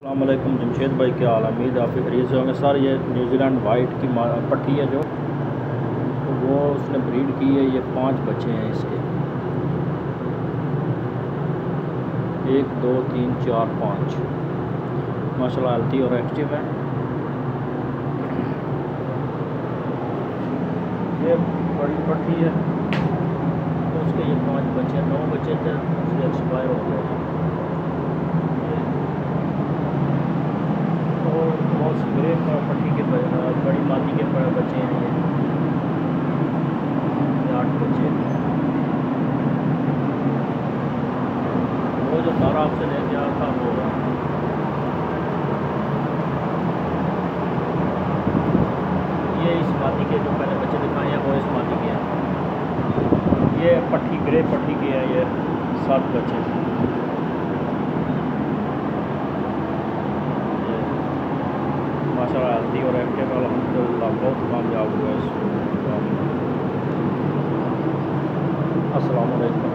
अस्सलाम वालेकुम जमशेद भाई, क्या हाल? उम्मीद आप खैरियत से होंगे सर। ये न्यूजीलैंड वाइट की पट्टी है जो, तो वो उसने ब्रीड की है। ये 5 बच्चे हैं इसके, 1 2 3 4 5 माशाल्लाह हेल्थी और एक्टिव है। ये बड़ी पट्टी है, तो उसके ये 5 बच्चे, 9 बच्चे थे, उसके एक्सपायर हो गए हैं। तो बहुत ग्रे पट्टी के बड़ी मादी के बच्चे हैं ये 8 बच्चे। वो जो तारा आपसे ले गया था वो ये इस मादी के जो पहले बच्चे दिखाए हैं वो इस मादी के हैं। ये पट्टी ग्रे पट्टी के है, ये 7 बच्चे। माशाल्लाह हेल्थी और एक्टिव अल्हम्दुलिल्लाह, बहुत कामयाब हुआ है इस। अस्सलाम वालेकुम।